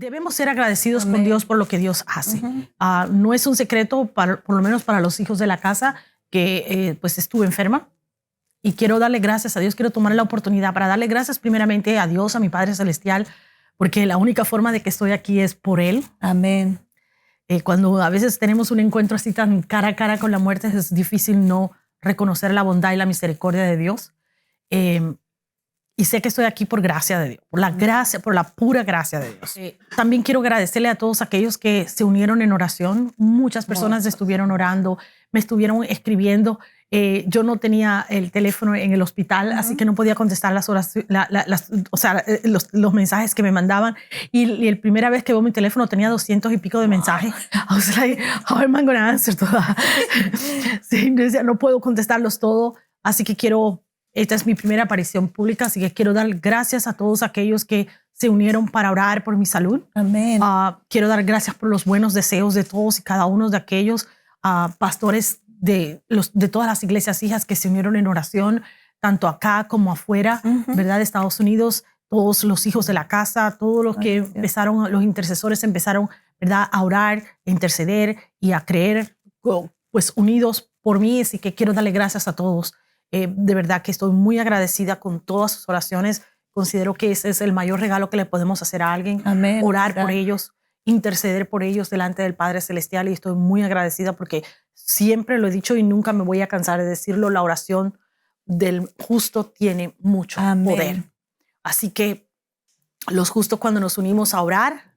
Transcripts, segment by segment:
debemos ser agradecidos Amén. con Dios por lo que Dios hace. No es un secreto, por lo menos para los hijos de la casa, que pues estuve enferma. Y quiero darle gracias a Dios, quiero tomar la oportunidad para darle gracias primeramente a Dios, a mi Padre Celestial, porque la única forma de que estoy aquí es por Él. Amén. Cuando a veces tenemos un encuentro así tan cara a cara con la muerte, es difícil no reconocer la bondad y la misericordia de Dios. Y sé que estoy aquí por gracia de Dios, por la pura gracia de Dios. También quiero agradecerle a todos aquellos que se unieron en oración. Muchas personas estuvieron orando, me estuvieron escribiendo. Yo no tenía el teléfono en el hospital, así que no podía contestar los mensajes que me mandaban. Y la primera vez que veo mi teléfono tenía 200 y pico de mensajes. I was like, how am I going to answer to that? Sí, no puedo contestarlos todos, así que esta es mi primera aparición pública, así que quiero dar gracias a todos aquellos que se unieron para orar por mi salud. Amén. Quiero dar gracias por los buenos deseos de todos y cada uno de aquellos pastores de todas las iglesias hijas que se unieron en oración, tanto acá como afuera, ¿verdad? De Estados Unidos, todos los hijos de la casa, todos los que empezaron, los intercesores empezaron, ¿verdad? A orar, a interceder y a creer, pues unidos por mí. Así que quiero darle gracias a todos. De verdad que estoy muy agradecida con todas sus oraciones. Considero que ese es el mayor regalo que le podemos hacer a alguien. Amén. Orar por ellos, interceder por ellos delante del Padre Celestial, y estoy muy agradecida porque siempre lo he dicho y nunca me voy a cansar de decirlo: la oración del justo tiene mucho poder. Así que los justos, cuando nos unimos a orar,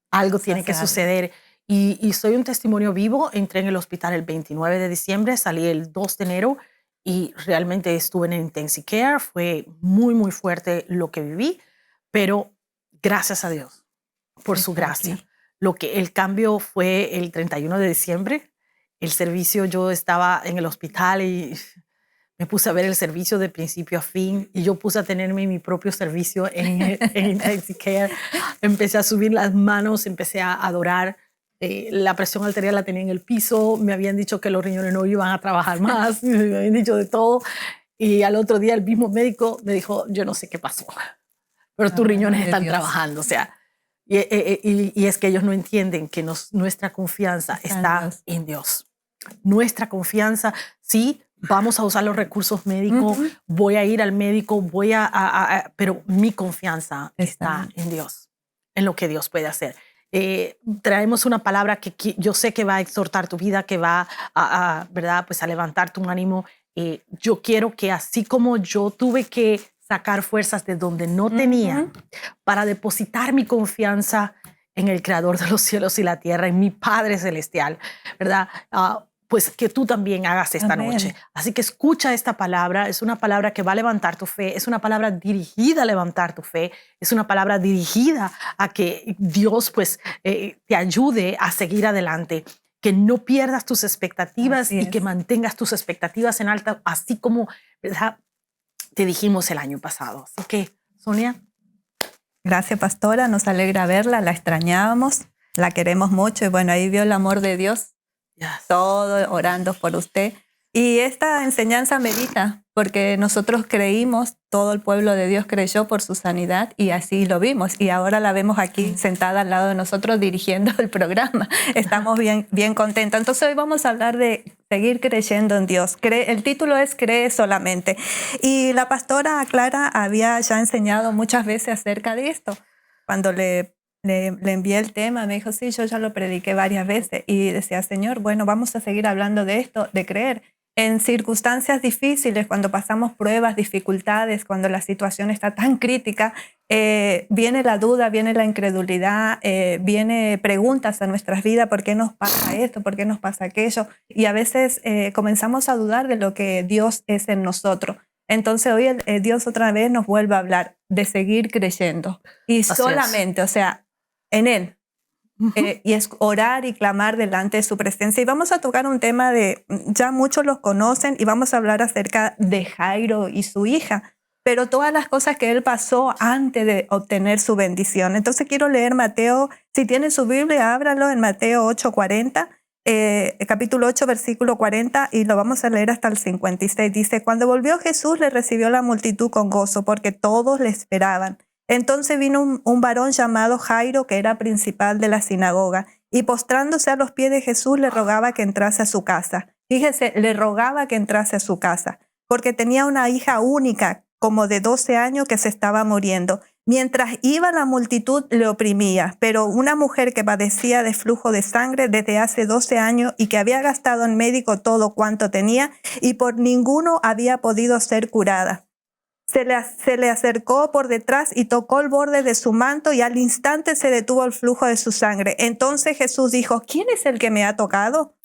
algo tiene que suceder. Y soy un testimonio vivo. Entré en el hospital el 29 de diciembre, salí el 2 de enero y realmente estuve en intensive care. Fue muy, muy fuerte lo que viví, pero gracias a Dios por su gracia. El cambio fue el 31 de diciembre. El servicio, yo estaba en el hospital y me puse a ver el servicio de principio a fin, y yo puse a tenerme mi propio servicio en intensive care. Empecé a subir las manos, empecé a adorar. La presión arterial la tenía en el piso, me habían dicho que los riñones no iban a trabajar más, me habían dicho de todo. Y al otro día el mismo médico me dijo: yo no sé qué pasó, pero tus riñones están trabajando. O sea, y es que ellos no entienden que nuestra confianza está en Dios. Nuestra confianza, sí, vamos a usar los recursos médicos, voy a ir al médico, pero mi confianza está en Dios, en lo que Dios puede hacer. Traemos una palabra que yo sé que va a exhortar tu vida, que va ¿verdad? Pues a levantar tu ánimo. Yo quiero que, así como yo tuve que sacar fuerzas de donde no tenía para depositar mi confianza en el Creador de los cielos y la tierra, en mi Padre Celestial, ¿verdad? Pues que tú también hagas esta noche. Así que escucha esta palabra. Es una palabra que va a levantar tu fe. Es una palabra dirigida a levantar tu fe. Es una palabra dirigida a que Dios pues te ayude a seguir adelante. Que no pierdas tus expectativas y que mantengas tus expectativas en alta, así como, ¿verdad?, te dijimos el año pasado. Así que, Sonia. Gracias, pastora. Nos alegra verla. La extrañábamos. La queremos mucho. Y bueno, ahí vio el amor de Dios. Todo orando por usted. Y esta enseñanza medita, porque nosotros creímos, todo el pueblo de Dios creyó por su sanidad, y así lo vimos. Y ahora la vemos aquí sentada al lado de nosotros dirigiendo el programa. Estamos bien contentos. Entonces hoy vamos a hablar de seguir creyendo en Dios. El título es Cree solamente. Y la pastora Clara había ya enseñado muchas veces acerca de esto. Cuando le envié el tema, me dijo: sí, yo ya lo prediqué varias veces. Y decía: Señor, bueno, vamos a seguir hablando de esto, de creer. En circunstancias difíciles, cuando pasamos pruebas, dificultades, cuando la situación está tan crítica, viene la duda, viene la incredulidad, viene preguntas a nuestras vidas: ¿por qué nos pasa esto? ¿Por qué nos pasa aquello? Y a veces comenzamos a dudar de lo que Dios es en nosotros. Entonces hoy Dios otra vez nos vuelve a hablar de seguir creyendo. Y solamente, o sea, en Él. Y es orar y clamar delante de su presencia. Y vamos a tocar un tema ya muchos los conocen, y vamos a hablar acerca de Jairo y su hija, pero todas las cosas que él pasó antes de obtener su bendición. Entonces quiero leer Mateo. Si tienen su Biblia, ábralo en Mateo 8:40, capítulo 8, versículo 40, y lo vamos a leer hasta el 56. Dice: cuando volvió Jesús, le recibió la multitud con gozo, porque todos le esperaban. Entonces vino un varón llamado Jairo, que era principal de la sinagoga, y postrándose a los pies de Jesús le rogaba que entrase a su casa. Fíjese, le rogaba que entrase a su casa, porque tenía una hija única, como de 12 años, que se estaba muriendo. Mientras iba, la multitud le oprimía, pero una mujer que padecía de flujo de sangre desde hace 12 años y que había gastado en médico todo cuanto tenía y por ninguno había podido ser curada. Se le acercó por detrás y tocó el borde de su manto y al instante se detuvo el flujo de su sangre. Entonces Jesús dijo, ¿quién es el que me ha tocado?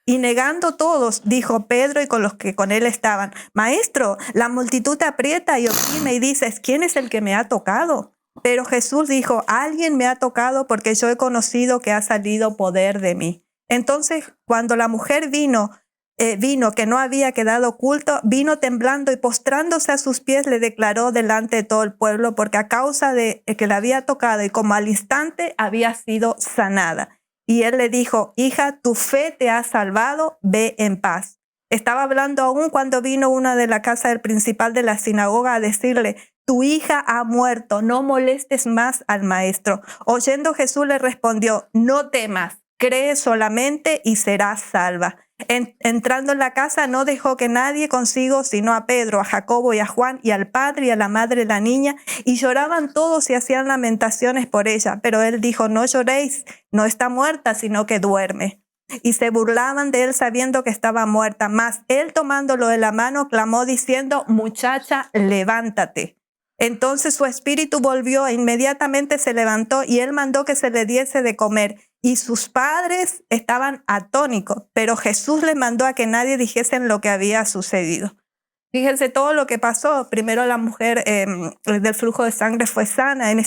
Y negando todos, dijo Pedro y con los que con él estaban, Maestro, la multitud te aprieta y oprime y dices, ¿quién es el que me ha tocado? Pero Jesús dijo, alguien me ha tocado porque yo he conocido que ha salido poder de mí. Entonces, cuando la mujer vino que no había quedado oculto, vino temblando y postrándose a sus pies le declaró delante de todo el pueblo, porque a causa de que la había tocado y como al instante había sido sanada. Y él le dijo, hija, tu fe te ha salvado, ve en paz. Estaba hablando aún cuando vino una de la casa del principal de la sinagoga a decirle, tu hija ha muerto, no molestes más al maestro. Oyendo Jesús le respondió, no temas, cree solamente y serás salva. Entrando en la casa no dejó que nadie consigo sino a Pedro, a Jacobo y a Juan y al padre y a la madre de la niña, y lloraban todos y hacían lamentaciones por ella. Pero él dijo, no lloréis, no está muerta, sino que duerme. Y se burlaban de él sabiendo que estaba muerta. Mas él tomándolo de la mano clamó diciendo, muchacha, levántate. Entonces su espíritu volvió e inmediatamente se levantó y él mandó que se le diese de comer. Y sus padres estaban atónitos, pero Jesús les mandó a que nadie dijese lo que había sucedido. Fíjense todo lo que pasó. Primero la mujer del flujo de sangre fue sana. En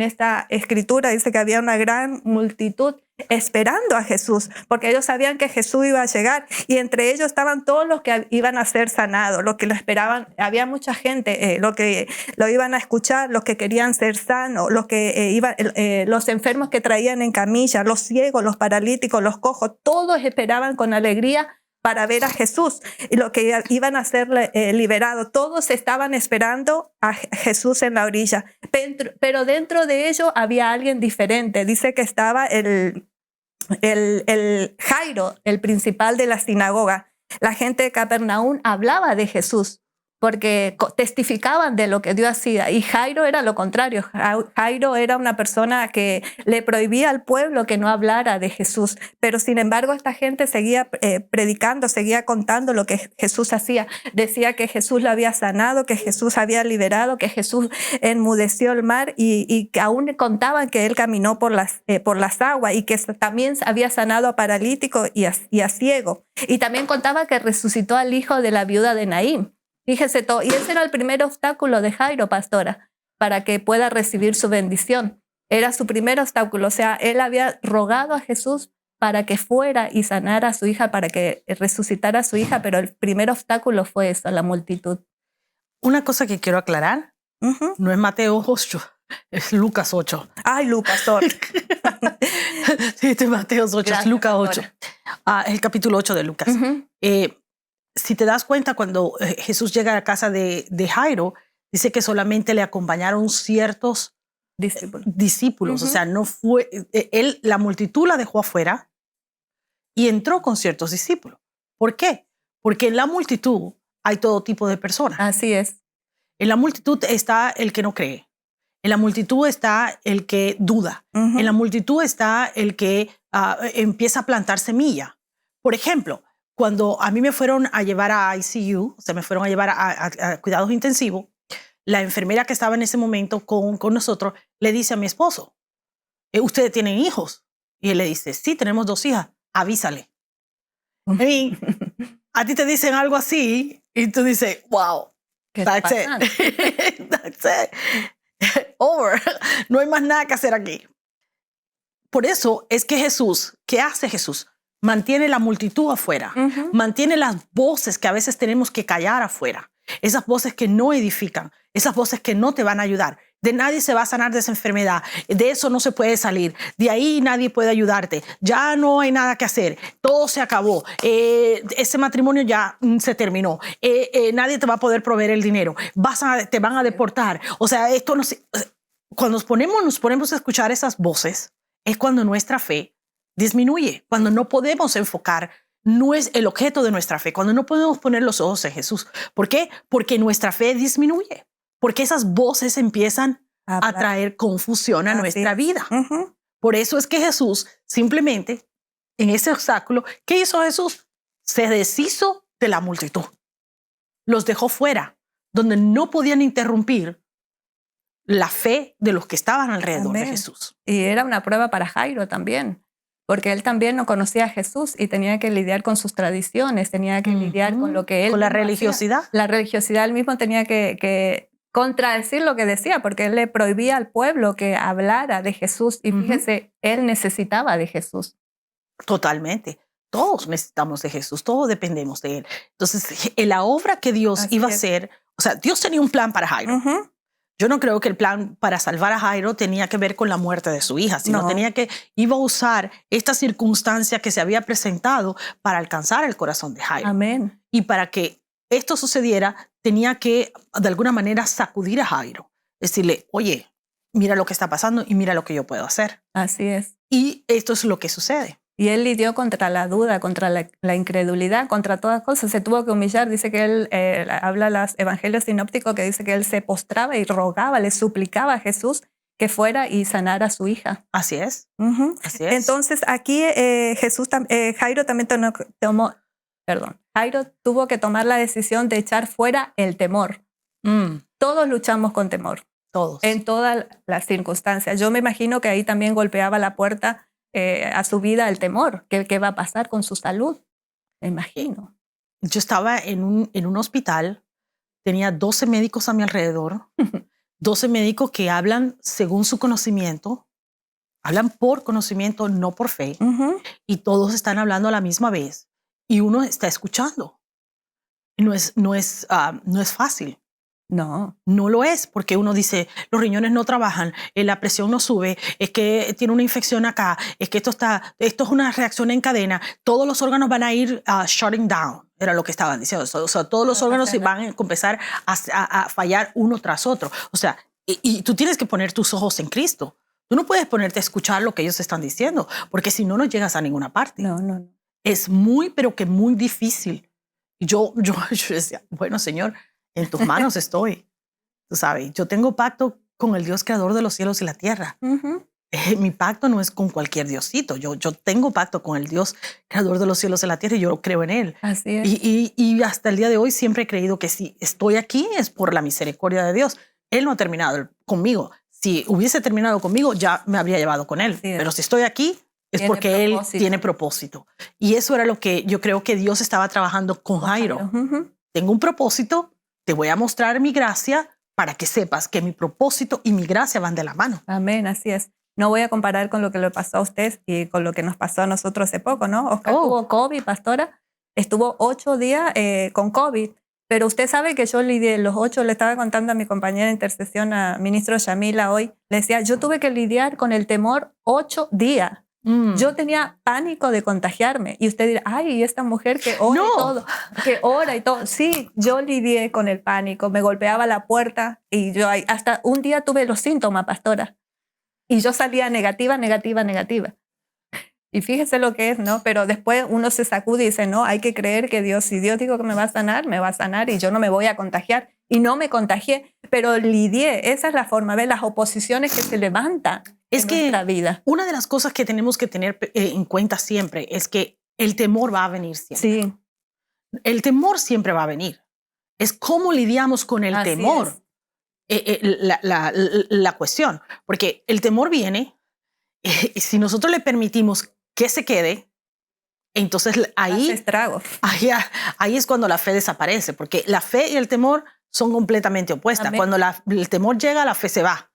esta escritura dice que había una gran multitud esperando a Jesús, porque ellos sabían que Jesús iba a llegar y entre ellos estaban todos los que iban a ser sanados, los que lo esperaban. Había mucha gente, los que lo iban a escuchar, los que querían ser sanos, los enfermos que traían en camilla, los ciegos, los paralíticos, los cojos, todos esperaban con alegría para ver a Jesús y lo que iban a ser liberados. Todos estaban esperando a Jesús en la orilla, pero dentro de ellos había alguien diferente. Dice que estaba el Jairo, el principal de la sinagoga. La gente de Capernaum hablaba de Jesús porque testificaban de lo que Dios hacía. Y Jairo era lo contrario. Jairo era una persona que le prohibía al pueblo que no hablara de Jesús. Pero sin embargo, esta gente seguía predicando, seguía contando lo que Jesús hacía. Decía que Jesús lo había sanado, que Jesús había liberado, que Jesús enmudeció el mar y que aún contaban que él caminó por las aguas y que también había sanado a paralítico y a ciego. Y también contaba que resucitó al hijo de la viuda de Naín. Fíjese todo. Y ese era el primer obstáculo de Jairo, pastora, para que pueda recibir su bendición. Era su primer obstáculo. O sea, él había rogado a Jesús para que fuera y sanara a su hija, para que resucitara a su hija, pero el primer obstáculo fue eso, la multitud. Una cosa que quiero aclarar, no es Mateo 8, es Lucas 8. Ay, Lucas 8. Sí, es Mateo 8, gracias, es Lucas 8. El capítulo 8 de Lucas. Si te das cuenta, cuando Jesús llega a la casa de Jairo, dice que solamente le acompañaron ciertos discípulos. O sea, no fue él, la multitud la dejó afuera y entró con ciertos discípulos. ¿Por qué? Porque en la multitud hay todo tipo de personas. Así es. En la multitud está el que no cree. En la multitud está el que duda. En la multitud está el que empieza a plantar semilla. Por ejemplo, cuando a mí me fueron a llevar a ICU, o sea, me fueron a llevar a cuidados intensivos, la enfermera que estaba en ese momento con nosotros le dice a mi esposo, ¿ustedes tienen hijos? Y él le dice, sí, tenemos 2 hijas, avísale. A ti te dicen algo así y tú dices, wow, that's it. That's it. Over. No hay más nada que hacer aquí. Por eso es que Jesús, ¿qué hace Jesús? Mantiene la multitud afuera, mantiene las voces que a veces tenemos que callar afuera, esas voces que no edifican, esas voces que no te van a ayudar. De nadie se va a sanar de esa enfermedad, de eso no se puede salir, de ahí nadie puede ayudarte, ya no hay nada que hacer, todo se acabó, ese matrimonio ya se terminó, nadie te va a poder proveer el dinero, te van a deportar, o sea, esto no se... cuando nos ponemos a escuchar esas voces, es cuando nuestra fe disminuye, cuando no podemos enfocar, no es el objeto de nuestra fe, cuando no podemos poner los ojos en Jesús. ¿Por qué? Porque nuestra fe disminuye, porque esas voces empiezan a traer confusión a nuestra vida. Por eso es que Jesús simplemente, en ese obstáculo, ¿qué hizo Jesús? Se deshizo de la multitud. Los dejó fuera, donde no podían interrumpir la fe de los que estaban alrededor de Jesús. Y era una prueba para Jairo también, porque él también no conocía a Jesús y tenía que lidiar con sus tradiciones, tenía que lidiar con lo que él... Con la religiosidad. Hacía. La religiosidad, él mismo tenía que contradecir lo que decía, porque él le prohibía al pueblo que hablara de Jesús. Y fíjese, él necesitaba de Jesús. Totalmente. Todos necesitamos de Jesús, todos dependemos de él. Entonces, en la obra que Dios iba a hacer, o sea, Dios tenía un plan para Jairo. Yo no creo que el plan para salvar a Jairo tenía que ver con la muerte de su hija, sino iba a usar esta circunstancia que se había presentado para alcanzar el corazón de Jairo. Amén. Y para que esto sucediera, tenía que, de alguna manera, sacudir a Jairo. Decirle, oye, mira lo que está pasando y mira lo que yo puedo hacer. Así es. Y esto es lo que sucede. Y él lidió contra la duda, contra la incredulidad, contra todas cosas. Se tuvo que humillar. Dice que él, habla los evangelios sinópticos, que dice que él se postraba y rogaba, le suplicaba a Jesús que fuera y sanara a su hija. Así es. Así es. Entonces aquí Jairo también Jairo tuvo que tomar la decisión de echar fuera el temor. Todos luchamos con temor. Todos. En todas las circunstancias. Yo me imagino que ahí también golpeaba la puerta a su vida el temor. ¿Qué va a pasar con su salud? Me imagino. Yo estaba en un hospital, tenía 12 médicos a mi alrededor, 12 médicos que hablan según su conocimiento, hablan por conocimiento, no por fe, y todos están hablando a la misma vez, y uno está escuchando. No es fácil. No lo es, porque uno dice, los riñones no trabajan, la presión no sube, es que tiene una infección acá, es que esto es una reacción en cadena, todos los órganos van a ir shutting down, era lo que estaban diciendo. O sea, todos los órganos se van a empezar a fallar uno tras otro. O sea, y tú tienes que poner tus ojos en Cristo. Tú no puedes ponerte a escuchar lo que ellos están diciendo, porque si no, no llegas a ninguna parte. No. Es muy, pero que muy difícil. Y yo decía, bueno, Señor, en tus manos estoy. Tú sabes, yo tengo pacto con el Dios creador de los cielos y la tierra. Mi pacto no es con cualquier diosito. Yo tengo pacto con el Dios creador de los cielos y la tierra y yo creo en él. Así es. Y hasta el día de hoy siempre he creído que si estoy aquí es por la misericordia de Dios. Él no ha terminado conmigo. Si hubiese terminado conmigo, ya me habría llevado con él. Pero si estoy aquí, es porque él tiene propósito. Y eso era lo que yo creo que Dios estaba trabajando con Jairo. Tengo un propósito. Te voy a mostrar mi gracia para que sepas que mi propósito y mi gracia van de la mano. Amén, así es. No voy a comparar con lo que le pasó a usted y con lo que nos pasó a nosotros hace poco, ¿no? Oscar tuvo COVID, pastora. Estuvo 8 días con COVID. Pero usted sabe que yo lidié los 8, le estaba contando a mi compañera de intercesión, a ministro Yamila hoy, le decía, yo tuve que lidiar con el temor 8 días. Yo tenía pánico de contagiarme. Y usted dirá, ay, esta mujer que ora y todo, que ora y todo. Sí, yo lidié con el pánico, me golpeaba la puerta y yo hasta un día tuve los síntomas, pastora. Y yo salía negativa. Y fíjese lo que es, ¿no? Pero después uno se sacude y dice, no, hay que creer que Dios, si Dios dijo que me va a sanar y yo no me voy a contagiar. Y no me contagié, pero lidié. Esa es la forma, ¿ves? Las oposiciones que se levantan en nuestra vida. Una de las cosas que tenemos que tener en cuenta siempre es que el temor va a venir siempre. Sí. El temor siempre va a venir. Es cómo lidiamos con el temor. La cuestión. Porque el temor viene, si nosotros le permitimos que se quede, entonces ahí es cuando la fe desaparece, porque la fe y el temor son completamente opuestas. Amén. Cuando el temor llega, la fe se va,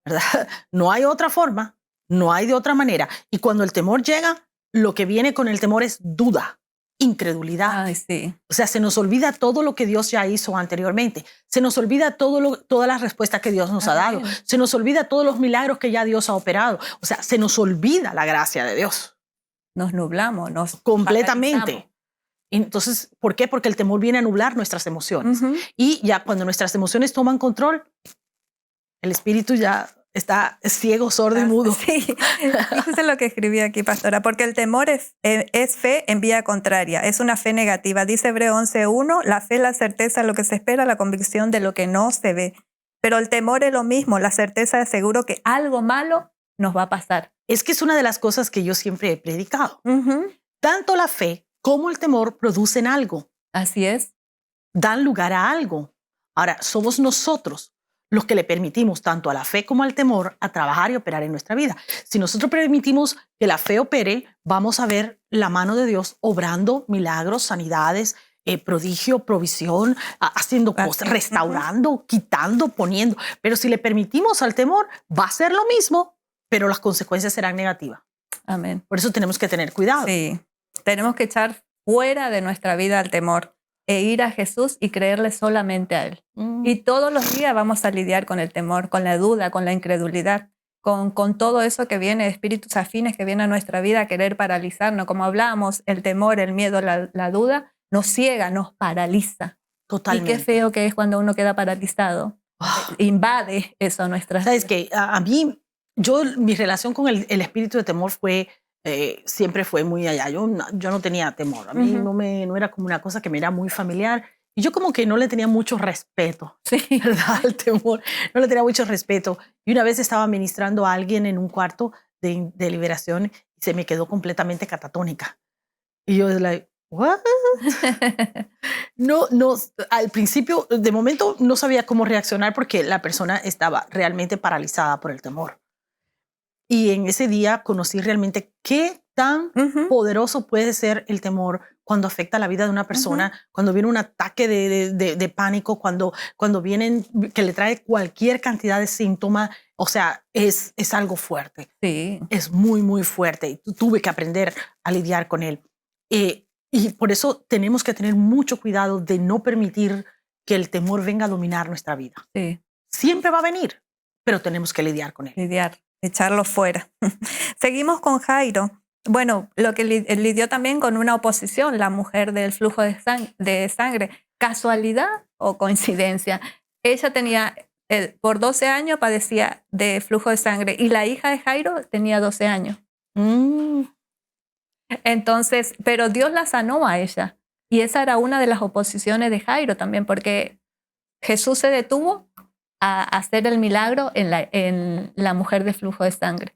¿verdad? No hay otra forma, no hay de otra manera. Y cuando el temor llega, lo que viene con el temor es duda, incredulidad. Ay, sí. O sea, se nos olvida todo lo que Dios ya hizo anteriormente. Se nos olvida todas las respuestas que Dios nos ha dado. Se nos olvida todos los milagros que ya Dios ha operado. O sea, se nos olvida la gracia de Dios. Nos nublamos, nos completamente. Entonces, ¿por qué? Porque el temor viene a nublar nuestras emociones. Y ya cuando nuestras emociones toman control, el espíritu ya está ciego, sordo y mudo. Sí, fíjese lo que escribí aquí, pastora, porque el temor es fe en vía contraria, es una fe negativa. Dice Hebreos 11:1, la fe es la certeza de lo que se espera, la convicción de lo que no se ve. Pero el temor es lo mismo, la certeza de seguro que algo malo nos va a pasar. Es que es una de las cosas que yo siempre he predicado. Tanto la fe como el temor producen algo. Así es. Dan lugar a algo. Ahora, somos nosotros los que le permitimos tanto a la fe como al temor a trabajar y operar en nuestra vida. Si nosotros permitimos que la fe opere, vamos a ver la mano de Dios obrando milagros, sanidades, prodigio, provisión, haciendo cosas, restaurando, quitando, poniendo. Pero si le permitimos al temor, va a ser lo mismo, pero las consecuencias serán negativas. Amén. Por eso tenemos que tener cuidado. Sí, tenemos que echar fuera de nuestra vida al temor e ir a Jesús y creerle solamente a Él. Y todos los días vamos a lidiar con el temor, con la duda, con la incredulidad, con todo eso que viene, espíritus afines que vienen a nuestra vida a querer paralizarnos. Como hablamos, el temor, el miedo, la duda nos ciega, nos paraliza. Totalmente. Y qué feo que es cuando uno queda paralizado. Invade eso a nuestras vidas. ¿Sabes qué? A mí, mi relación con el espíritu de temor siempre fue muy allá. Yo no tenía temor. A mí no era como una cosa que me era muy familiar. Y yo como que no le tenía mucho respeto, sí, ¿verdad? Al temor. No le tenía mucho respeto. Y una vez estaba ministrando a alguien en un cuarto de liberación y se me quedó completamente catatónica. Y yo, like, what? No, al principio, de momento, no sabía cómo reaccionar porque la persona estaba realmente paralizada por el temor. Y en ese día conocí realmente qué tan poderoso puede ser el temor cuando afecta la vida de una persona, cuando viene un ataque de pánico, cuando vienen, que le trae cualquier cantidad de síntomas. O sea, es algo fuerte. Sí. Es muy, muy fuerte. Y tuve que aprender a lidiar con él. Y por eso tenemos que tener mucho cuidado de no permitir que el temor venga a dominar nuestra vida. Sí. Siempre va a venir, pero tenemos que lidiar con él. Lidiar, echarlo fuera. Seguimos con Jairo. Bueno, lo que lidió también con una oposición, la mujer del flujo de sangre. ¿Casualidad o coincidencia? Ella tenía, por 12 años padecía de flujo de sangre y la hija de Jairo tenía 12 años. Entonces, pero Dios la sanó a ella. Y esa era una de las oposiciones de Jairo también, porque Jesús se detuvo a hacer el milagro en la mujer de flujo de sangre.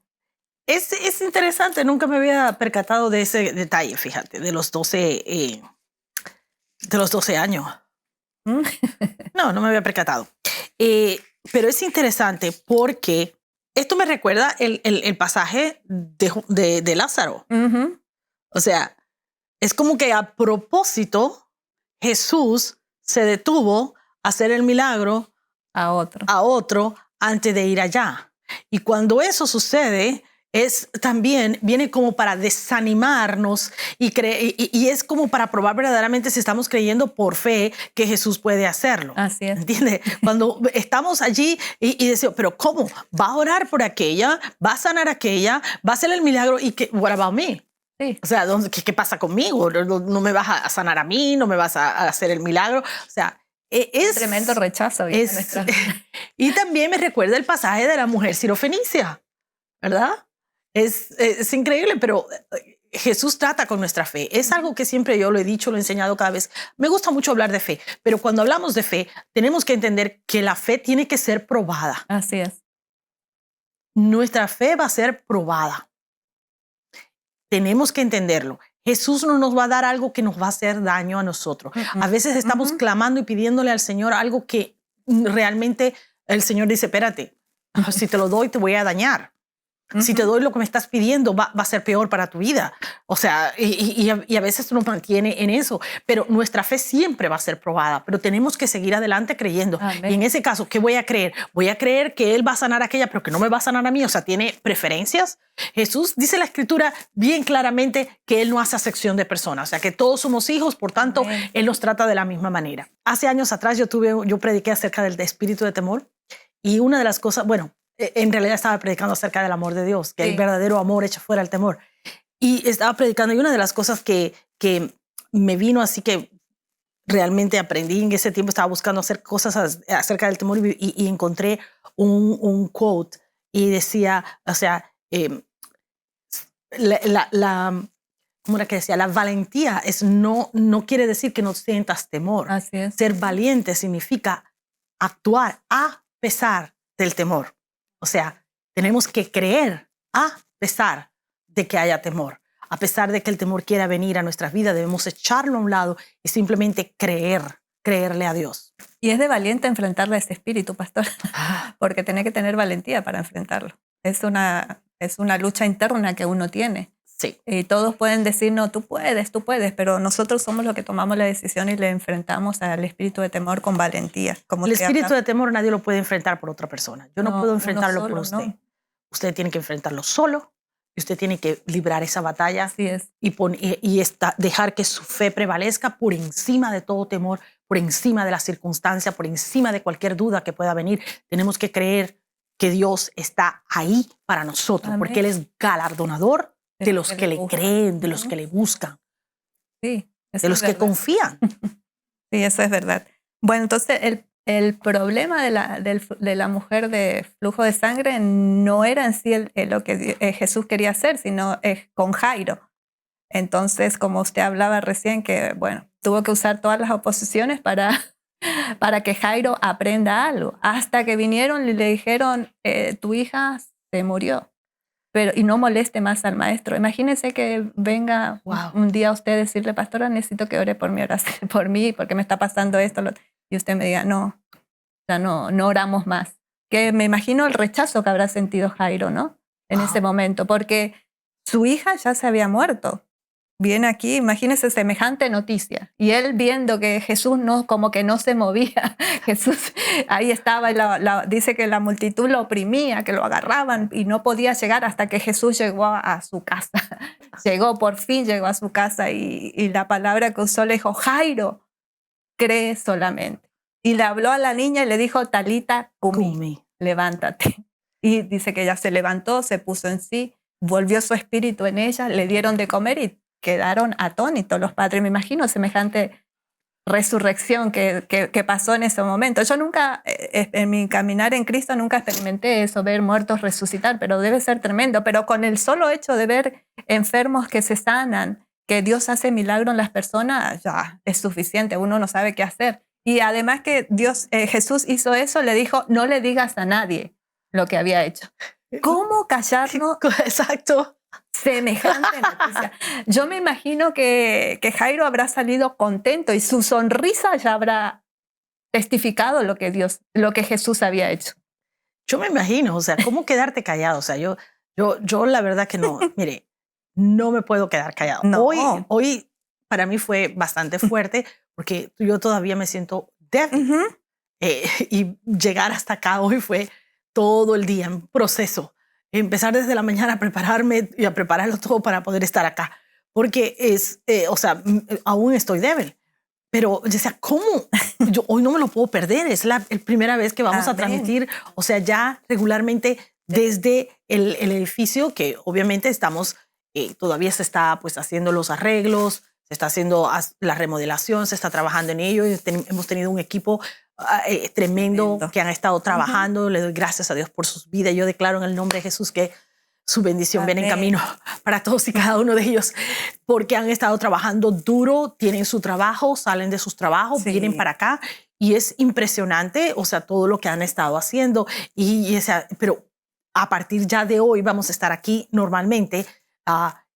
Es interesante, nunca me había percatado de ese detalle, fíjate, de los 12 años. No me había percatado. Pero es interesante porque esto me recuerda el pasaje de Lázaro. O sea, es como que a propósito Jesús se detuvo a hacer el milagro a otro antes de ir allá. Y cuando eso sucede, también viene como para desanimarnos y es como para probar verdaderamente si estamos creyendo por fe que Jesús puede hacerlo. Así es. ¿Entiendes? Cuando estamos allí y decimos, pero ¿cómo? ¿Va a orar por aquella? ¿Va a sanar aquella? ¿Va a hacer el milagro? ¿Y what about me? Sí. O sea, ¿qué pasa conmigo? ¿No me vas a sanar a mí? ¿No me vas a hacer el milagro? O sea, es tremendo rechazo. Y también me recuerda el pasaje de la mujer sirofenicia, ¿verdad? Es increíble, pero Jesús trata con nuestra fe. Es algo que siempre yo lo he dicho, lo he enseñado cada vez. Me gusta mucho hablar de fe, pero cuando hablamos de fe, tenemos que entender que la fe tiene que ser probada. Así es. Nuestra fe va a ser probada. Tenemos que entenderlo. Jesús no nos va a dar algo que nos va a hacer daño a nosotros. A veces estamos clamando y pidiéndole al Señor algo que realmente el Señor dice, espérate, si te lo doy te voy a dañar. Si te doy lo que me estás pidiendo, va a ser peor para tu vida. O sea, y a veces nos mantiene en eso. Pero nuestra fe siempre va a ser probada. Pero tenemos que seguir adelante creyendo. Amén. Y en ese caso, ¿qué voy a creer? Voy a creer que Él va a sanar a aquella, pero que no me va a sanar a mí. O sea, ¿tiene preferencias? Jesús dice en la Escritura bien claramente que Él no hace acepción de personas. O sea, que todos somos hijos, por tanto, Amén. Él nos trata de la misma manera. Hace años atrás yo prediqué acerca del espíritu de temor. Y una de las cosas, en realidad estaba predicando acerca del amor de Dios, que el verdadero amor echa fuera el temor. Y estaba predicando, y una de las cosas que me vino así que realmente aprendí en ese tiempo, estaba buscando hacer cosas acerca del temor y encontré un quote y decía, o sea, ¿cómo era que decía? La valentía no quiere decir que no sientas temor. Así es. Ser valiente significa actuar a pesar del temor. O sea, tenemos que creer a pesar de que haya temor. A pesar de que el temor quiera venir a nuestras vidas, debemos echarlo a un lado y simplemente creerle a Dios. Y es de valiente enfrentarle a ese espíritu, pastor, porque tiene que tener valentía para enfrentarlo. Es una lucha interna que uno tiene. Sí. Y todos pueden decir, no, tú puedes, pero nosotros somos los que tomamos la decisión y le enfrentamos al espíritu de temor con valentía. Como el espíritu de temor nadie lo puede enfrentar por otra persona. Yo no puedo enfrentarlo solo, por usted. No. Usted tiene que enfrentarlo solo y usted tiene que librar esa batalla. Así es. Y dejar que su fe prevalezca por encima de todo temor, por encima de la circunstancia, por encima de cualquier duda que pueda venir. Tenemos que creer que Dios está ahí para nosotros. Amén. Porque Él es galardonador de los que le creen, de los que le buscan, sí, de los que confían. Sí, eso es verdad. Bueno, entonces el problema de la mujer de flujo de sangre no era en sí lo que Jesús quería hacer, sino con Jairo. Entonces, como usted hablaba recién, que bueno, tuvo que usar todas las oposiciones para que Jairo aprenda algo, hasta que vinieron y le dijeron, tu hija se murió. Y no moleste más al maestro. Imagínese que venga un día usted decirle, pastora, necesito que ore por mí, porque me está pasando esto. Y usted me diga, no oramos más. Que me imagino el rechazo que habrá sentido Jairo, ¿no? En ese momento, porque su hija ya se había muerto. Viene aquí, imagínese semejante noticia. Y él viendo que Jesús como que no se movía. Jesús ahí estaba, dice que la multitud lo oprimía, que lo agarraban y no podía llegar hasta que Jesús llegó a su casa. Por fin llegó a su casa y la palabra que usó le dijo, Jairo, cree solamente. Y le habló a la niña y le dijo, Talita cumi, levántate. Y dice que ella se levantó, se puso en sí, volvió su espíritu en ella, le dieron de comer y quedaron atónitos los padres. Me imagino semejante resurrección que pasó en ese momento. Yo nunca, en mi caminar en Cristo, nunca experimenté eso, ver muertos resucitar, pero debe ser tremendo. Pero con el solo hecho de ver enfermos que se sanan, que Dios hace milagro en las personas, ya es suficiente, uno no sabe qué hacer. Y además que Jesús hizo eso, le dijo, no le digas a nadie lo que había hecho. ¿Cómo callarnos? Exacto. Semejante noticia. Yo me imagino que Jairo habrá salido contento y su sonrisa ya habrá testificado lo que Jesús había hecho. Yo me imagino, o sea, ¿cómo quedarte callado? O sea, yo la verdad que no, mire, no me puedo quedar callado. No. Hoy para mí fue bastante fuerte porque yo todavía me siento débil. Uh-huh. Y llegar hasta acá hoy fue todo el día en proceso. Empezar desde la mañana a prepararme y a prepararlo todo para poder estar acá. Porque o sea, aún estoy débil. Pero, o sea, ¿cómo? Yo hoy no me lo puedo perder. Es la primera vez que vamos a transmitir, o sea, ya regularmente desde el edificio, que obviamente estamos, todavía se está pues haciendo los arreglos, se está haciendo la remodelación, se está trabajando en ello. Hemos tenido un equipo tremendo que han estado trabajando. Le doy gracias a Dios por sus vidas. Yo declaro en el nombre de Jesús que su bendición viene en camino para todos y cada uno de ellos, porque han estado trabajando duro, tienen su trabajo, salen de sus trabajos, vienen para acá y es impresionante, o sea, todo lo que han estado haciendo. Pero a partir ya de hoy vamos a estar aquí normalmente.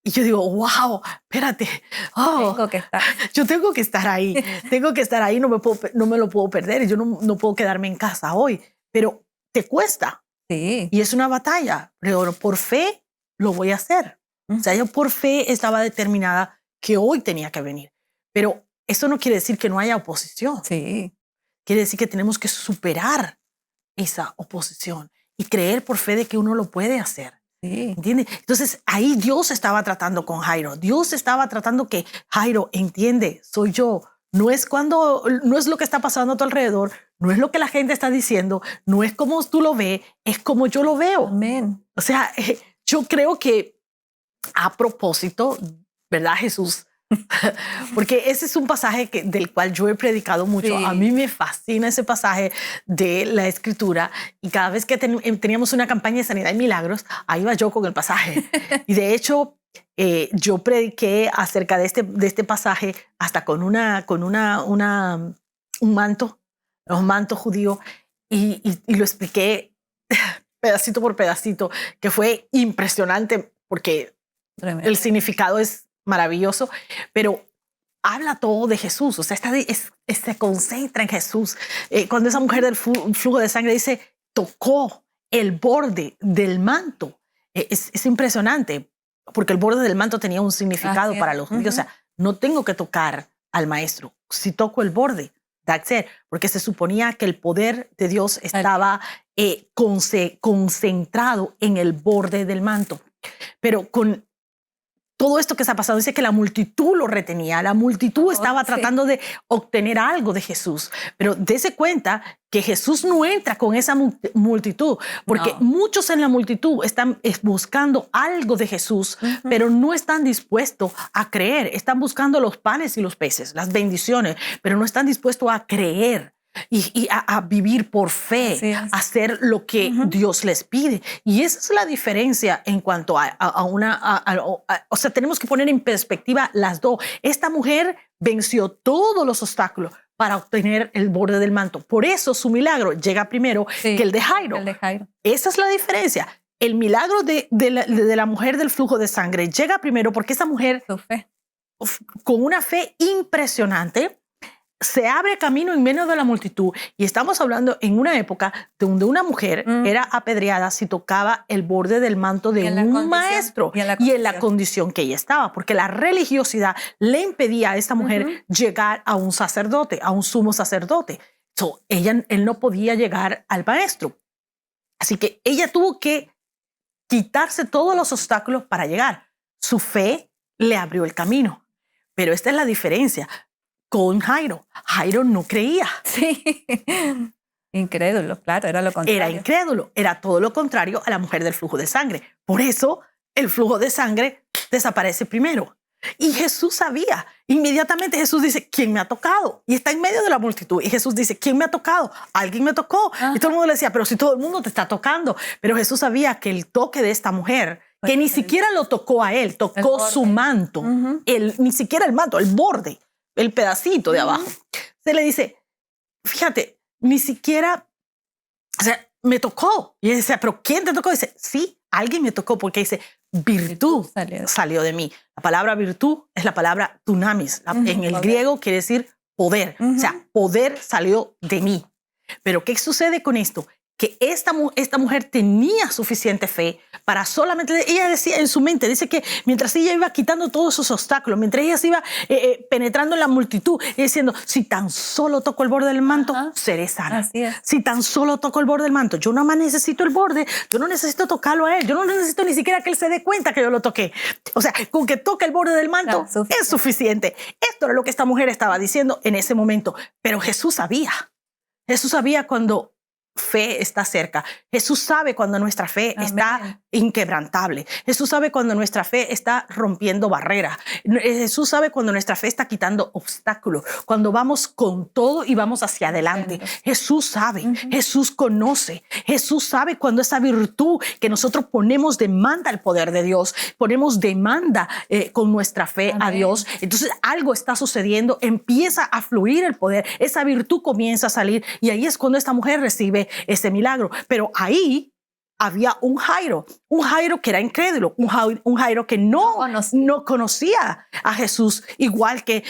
Y yo digo, wow, espérate. Tengo que estar. Yo tengo que estar ahí. Tengo que estar ahí. No me lo puedo perder. Yo no puedo quedarme en casa hoy. Pero te cuesta. Sí. Y es una batalla. Pero por fe lo voy a hacer. O sea, yo por fe estaba determinada que hoy tenía que venir. Pero eso no quiere decir que no haya oposición. Sí. Quiere decir que tenemos que superar esa oposición y creer por fe de que uno lo puede hacer. Sí. ¿Entiende? Entonces ahí Dios estaba tratando con Jairo. Dios estaba tratando que Jairo entiende, soy yo. No es lo que está pasando a tu alrededor, no es lo que la gente está diciendo, no es como tú lo ves, es como yo lo veo. Amén. O sea, yo creo que a propósito, ¿verdad? Jesús Porque ese es un pasaje del cual yo he predicado mucho. Sí. A mí me fascina ese pasaje de la Escritura, y cada vez que teníamos una campaña de sanidad y milagros, ahí iba yo con el pasaje. Y de hecho, yo prediqué acerca de este pasaje hasta con un manto, los mantos judíos, y lo expliqué pedacito por pedacito, que fue impresionante porque tremendo. El significado es maravilloso, pero habla todo de Jesús. O sea, se concentra en Jesús. Cuando esa mujer del flujo de sangre dice, tocó el borde del manto. Es impresionante, porque el borde del manto tenía un significado para los judíos. O sea, no tengo que tocar al maestro. Si toco el borde, that's it, porque se suponía que el poder de Dios estaba concentrado en el borde del manto. Pero con todo esto que está pasando, dice que la multitud lo retenía, la multitud estaba tratando de obtener algo de Jesús, pero dése cuenta que Jesús no entra con esa multitud, porque muchos en la multitud están buscando algo de Jesús, pero no están dispuestos a creer. Están buscando los panes y los peces, las bendiciones, pero no están dispuestos a creer y a vivir por fe, a hacer lo que Dios les pide. Y esa es la diferencia en cuanto o sea, tenemos que poner en perspectiva las dos. Esta mujer venció todos los obstáculos para obtener el borde del manto. Por eso su milagro llega primero que el de Jairo. Esa es la diferencia. El milagro de la mujer del flujo de sangre llega primero porque esa mujer, con una fe impresionante, se abre camino en medio de la multitud. Y estamos hablando en una época donde una mujer era apedreada si tocaba el borde del manto de un maestro, y en la condición que ella estaba, porque la religiosidad le impedía a esta mujer llegar a un sacerdote, a un sumo sacerdote. Él no podía llegar al maestro. Así que ella tuvo que quitarse todos los obstáculos para llegar. Su fe le abrió el camino. Pero esta es la diferencia con Jairo. Jairo no creía. Sí. Incrédulo, claro, era lo contrario. Era incrédulo, era todo lo contrario a la mujer del flujo de sangre. Por eso el flujo de sangre desaparece primero. Y Jesús sabía. Inmediatamente Jesús dice, ¿quién me ha tocado? Y está en medio de la multitud. Y Jesús dice, ¿quién me ha tocado? Alguien me tocó. Y todo el mundo le decía, pero si todo el mundo te está tocando. Pero Jesús sabía que el toque de esta mujer, que ni siquiera lo tocó a él, tocó su manto. Ni siquiera el manto, el borde, el pedacito de abajo. Se le dice, fíjate, ni siquiera, o sea, me tocó. Y él dice, ¿pero quién te tocó? Dice, sí, alguien me tocó, porque dice, virtud salió de mí. La palabra virtud es la palabra dunamis. En el griego quiere decir poder. O sea, poder salió de mí. Pero ¿qué sucede con esto? Que esta mujer tenía suficiente fe para solamente, ella decía en su mente, dice que mientras ella iba quitando todos esos obstáculos, mientras ella se iba penetrando en la multitud y diciendo, si tan solo toco el borde del manto, seré sana. Así es. Si tan solo toco el borde del manto, yo nada más necesito el borde, yo no necesito tocarlo a él, yo no necesito ni siquiera que él se dé cuenta que yo lo toqué. O sea, con que toque el borde del manto es suficiente. Esto era lo que esta mujer estaba diciendo en ese momento. Pero Jesús sabía cuando fe está cerca. Jesús sabe cuando nuestra fe está inquebrantable. Jesús sabe cuando nuestra fe está rompiendo barreras. Jesús sabe cuando nuestra fe está quitando obstáculos, cuando vamos con todo y vamos hacia adelante. Jesús sabe, Jesús conoce, Jesús sabe cuando esa virtud que nosotros ponemos demanda el poder de Dios, ponemos demanda con nuestra fe a Dios. Entonces algo está sucediendo, empieza a fluir el poder, esa virtud comienza a salir, y ahí es cuando esta mujer recibe ese milagro. Pero ahí había un Jairo que era incrédulo, un Jairo que no conocía a Jesús, igual que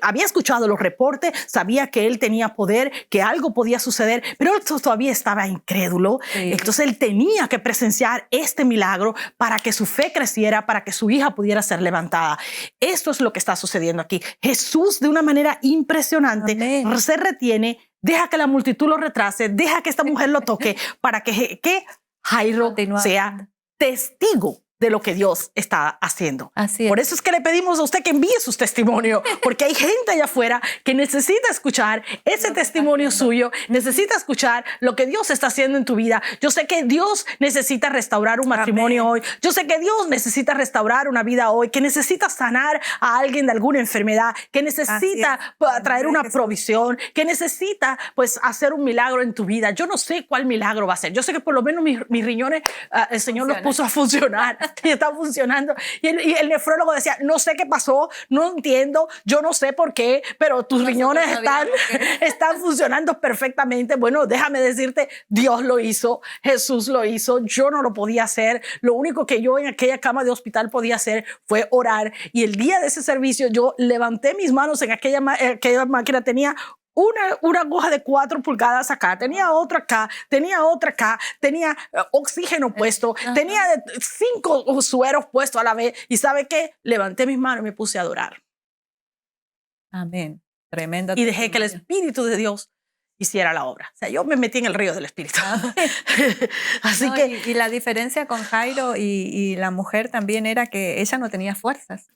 había escuchado los reportes, sabía que él tenía poder, que algo podía suceder, pero él todavía estaba incrédulo. Entonces él tenía que presenciar este milagro para que su fe creciera, para que su hija pudiera ser levantada. Esto es lo que está sucediendo aquí. Jesús, de una manera impresionante, se retiene, deja que la multitud lo retrase, deja que esta mujer lo toque para que Jairo sea testigo de lo que Dios está haciendo. Así es. Por eso es que le pedimos a usted que envíe sus testimonios, porque hay gente allá afuera que necesita escuchar ese testimonio suyo, necesita escuchar lo que Dios está haciendo en tu vida. Yo sé que Dios necesita restaurar un matrimonio hoy. Yo sé que Dios necesita restaurar una vida hoy, que necesita sanar a alguien de alguna enfermedad, que necesita traer una provisión, que necesita pues hacer un milagro en tu vida. Yo no sé cuál milagro va a ser. Yo sé que por lo menos mis riñones el Señor los puso a funcionar y están funcionando. Y el nefrólogo decía, no sé qué pasó, no entiendo, yo no sé por qué, pero tus riñones están funcionando perfectamente. Bueno, déjame decirte, Dios lo hizo, Jesús lo hizo, yo no lo podía hacer. Lo único que yo en aquella cama de hospital podía hacer fue orar. Y el día de ese servicio yo levanté mis manos en aquella máquina, tenía una aguja de 4 pulgadas acá, tenía otra acá, tenía otra acá, tenía oxígeno puesto, tenía 5 sueros puestos a la vez. ¿Y sabe qué? Levanté mis manos y me puse a adorar. Amén. Tremendo. Y dejé que el Espíritu de Dios hiciera la obra. O sea, yo me metí en el río del Espíritu. Así no, que... Y la diferencia con Jairo y la mujer también era que ella no tenía fuerzas.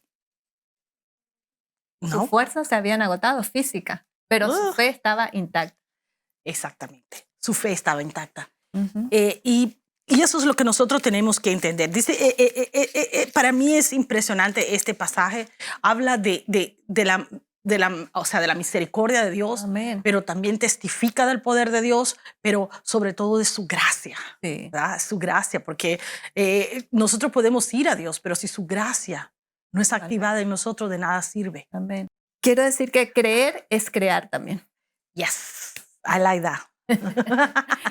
Sus fuerzas se habían agotado física, pero su fe estaba intacta. Exactamente. Su fe estaba intacta. Y eso es lo que nosotros tenemos que entender. Dice, para mí es impresionante este pasaje. Habla de la misericordia de Dios, Amén. Pero también testifica del poder de Dios, pero sobre todo de su gracia. Sí. ¿Verdad? Su gracia, porque nosotros podemos ir a Dios, pero si su gracia no es activada en nosotros, de nada sirve. Amén. Quiero decir que creer es crear también. Yes, I like that.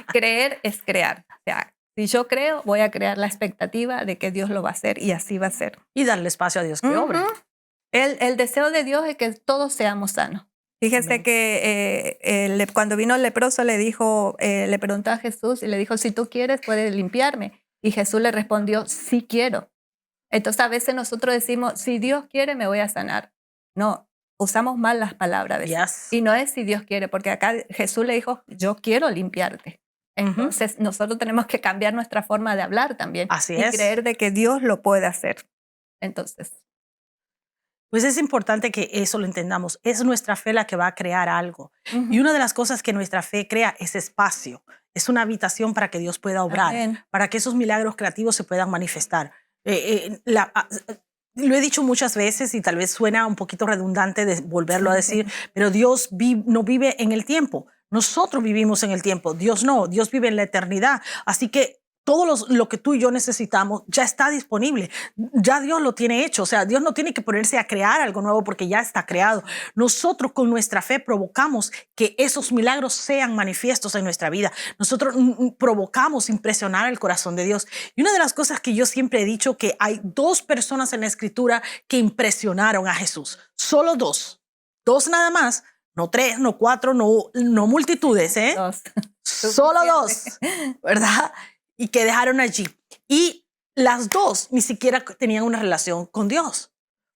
Creer es crear. O sea, si yo creo, voy a crear la expectativa de que Dios lo va a hacer y así va a ser. Y darle espacio a Dios que obre. El deseo de Dios es que todos seamos sanos. Fíjese que cuando vino el leproso le preguntó a Jesús y le dijo, si tú quieres, puedes limpiarme. Y Jesús le respondió, sí quiero. Entonces a veces nosotros decimos, si Dios quiere, me voy a sanar. No, usamos mal las palabras. Yes. Y no es si Dios quiere, porque acá Jesús le dijo, yo quiero limpiarte. Entonces nosotros tenemos que cambiar nuestra forma de hablar también. Así y creer de que Dios lo puede hacer. Entonces... Pues es importante que eso lo entendamos. Es nuestra fe la que va a crear algo. Y una de las cosas que nuestra fe crea es espacio. Es una habitación para que Dios pueda obrar, para que esos milagros creativos se puedan manifestar. Lo he dicho muchas veces y tal vez suena un poquito redundante de volverlo a decir, pero Dios no vive en el tiempo. Nosotros vivimos en el tiempo. Dios no. Dios vive en la eternidad. Así que todo lo que tú y yo necesitamos ya está disponible. Ya Dios lo tiene hecho. O sea, Dios no tiene que ponerse a crear algo nuevo porque ya está creado. Nosotros con nuestra fe provocamos que esos milagros sean manifiestos en nuestra vida. Nosotros provocamos impresionar el corazón de Dios. Y una de las cosas que yo siempre he dicho, que hay 2 personas en la Escritura que impresionaron a Jesús. Solo 2. 2 nada más. No 3, no 4, no multitudes. 2. Solo 2, ¿verdad? Y que dejaron allí. Y las 2 ni siquiera tenían una relación con Dios.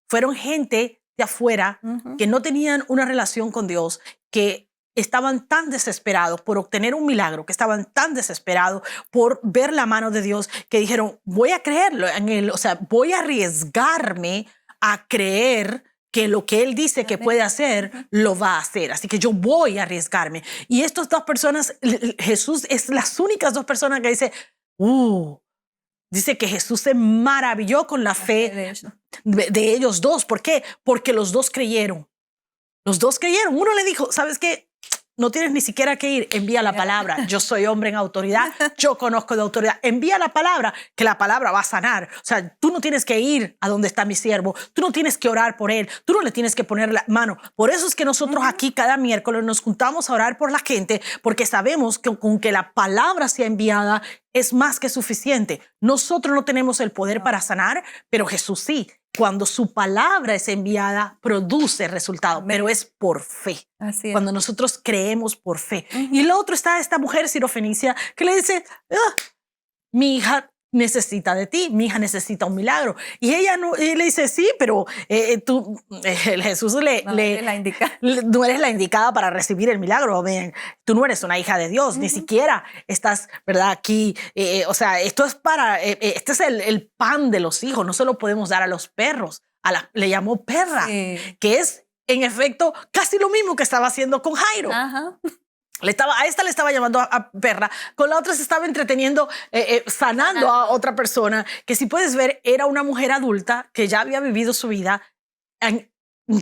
Fueron gente de afuera que no tenían una relación con Dios, que estaban tan desesperados por obtener un milagro, que estaban tan desesperados por ver la mano de Dios, que dijeron, voy a creerlo en él, o sea, voy a arriesgarme a creer que lo que él dice que puede hacer, lo va a hacer. Así que yo voy a arriesgarme. Y estas 2 personas, Jesús es las únicas 2 personas que dice que Jesús se maravilló con la fe de ellos 2. ¿Por qué? Porque los 2 creyeron. Los 2 creyeron. Uno le dijo, ¿sabes qué? No tienes ni siquiera que ir, envía la palabra. Yo soy hombre en autoridad, yo conozco de autoridad. Envía la palabra, que la palabra va a sanar. O sea, tú no tienes que ir a donde está mi siervo, tú no tienes que orar por él, tú no le tienes que poner la mano. Por eso es que nosotros aquí cada miércoles nos juntamos a orar por la gente, porque sabemos que con que la palabra sea enviada es más que suficiente. Nosotros no tenemos el poder para sanar, pero Jesús sí. Cuando su palabra es enviada, produce resultado, pero es por fe. Así es. Cuando nosotros creemos por fe. Y lo otro está esta mujer sirofenicia que le dice, mi hija necesita de ti, mi hija necesita un milagro. Y ella no, y le dice, sí, pero Jesús no eres la indicada. no eres la indicada para recibir el milagro. Tú no eres una hija de Dios, ni siquiera estás, ¿verdad? Aquí, o sea, esto es este es el pan de los hijos, no se lo podemos dar a los perros. Le llamó perra, que es en efecto casi lo mismo que estaba haciendo con Jairo. Ajá. A esta le estaba llamando a perra, con la otra se estaba entreteniendo, sanando a otra persona, que si puedes ver era una mujer adulta que ya había vivido su vida, en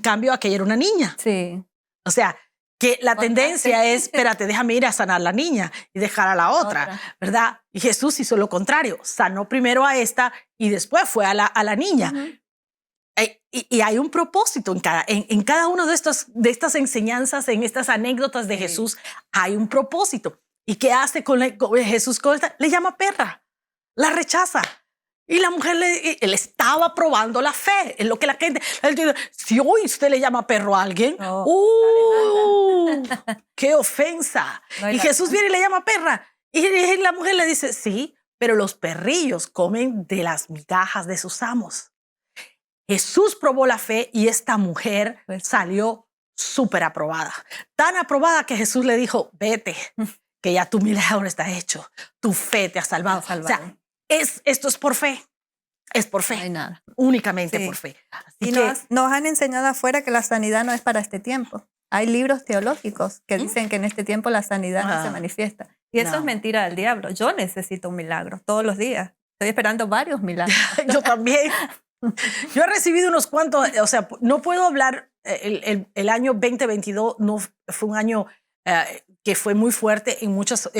cambio aquella era una niña. Sí. O sea, que la tendencia es, espérate, déjame ir a sanar a la niña y dejar a la otra, ¿verdad? Y Jesús hizo lo contrario, sanó primero a esta y después fue a la niña. Y hay un propósito en cada una de estas enseñanzas, en estas anécdotas de Jesús, hay un propósito. ¿Y qué hace con Jesús con esta? Le llama perra, la rechaza. Y la mujer él estaba probando la fe. Es lo que la gente dice, si hoy usted le llama perro a alguien, ¡qué ofensa! Y Jesús viene y le llama perra. Y la mujer le dice, sí, pero los perrillos comen de las migajas de sus amos. Jesús probó la fe y esta mujer salió súper aprobada. Tan aprobada que Jesús le dijo, vete, que ya tu milagro está hecho. Tu fe te ha salvado. O sea, esto es por fe. Es por fe. No hay nada. Únicamente por fe. Así nos han enseñado afuera que la sanidad no es para este tiempo. Hay libros teológicos que dicen que en este tiempo la sanidad no se manifiesta. Y eso es mentira del diablo. Yo necesito un milagro todos los días. Estoy esperando varios milagros. Yo también. Yo he recibido unos cuantos, o sea, no puedo hablar, el año 2022 no fue un año que fue muy fuerte en muchas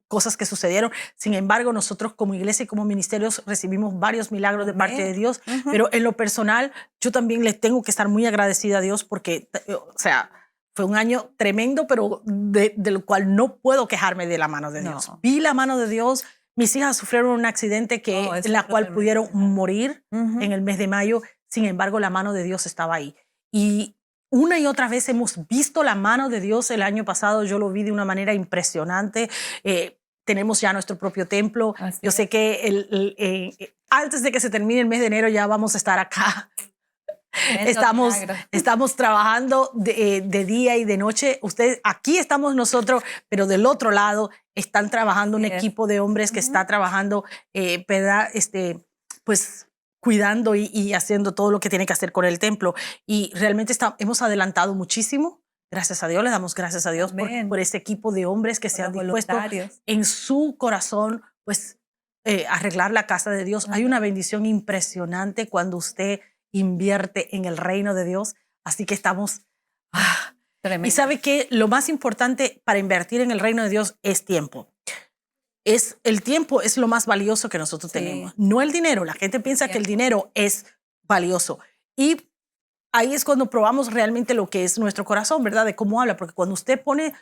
cosas que sucedieron. Sin embargo, nosotros como iglesia y como ministerios recibimos varios milagros de parte de Dios, pero en lo personal yo también le tengo que estar muy agradecida a Dios porque, o sea, fue un año tremendo, pero del cual no puedo quejarme de la mano de Dios. Vi la mano de Dios. Mis hijas sufrieron un accidente en la cual pudieron morir en el mes de mayo. Sin embargo, la mano de Dios estaba ahí. Y una y otra vez hemos visto la mano de Dios. El año pasado yo lo vi de una manera impresionante. Tenemos ya nuestro propio templo. Yo sé que antes de que se termine el mes de enero ya vamos a estar acá. Estamos trabajando de día y de noche. Aquí estamos nosotros, pero del otro lado están trabajando un equipo de hombres que está trabajando, pues cuidando y haciendo todo lo que tiene que hacer con el templo. Y realmente hemos adelantado muchísimo. Gracias a Dios, le damos gracias a Dios por ese equipo de hombres que se han dispuesto en su corazón, pues arreglar la casa de Dios. Hay una bendición impresionante cuando usted invierte en el reino de Dios. Así que estamos... Y sabe que lo más importante para invertir en el reino de Dios es tiempo. El tiempo es lo más valioso que nosotros tenemos, no el dinero. La gente piensa que el dinero es valioso. Y ahí es cuando probamos realmente lo que es nuestro corazón, ¿verdad? De cómo habla. Porque cuando usted pone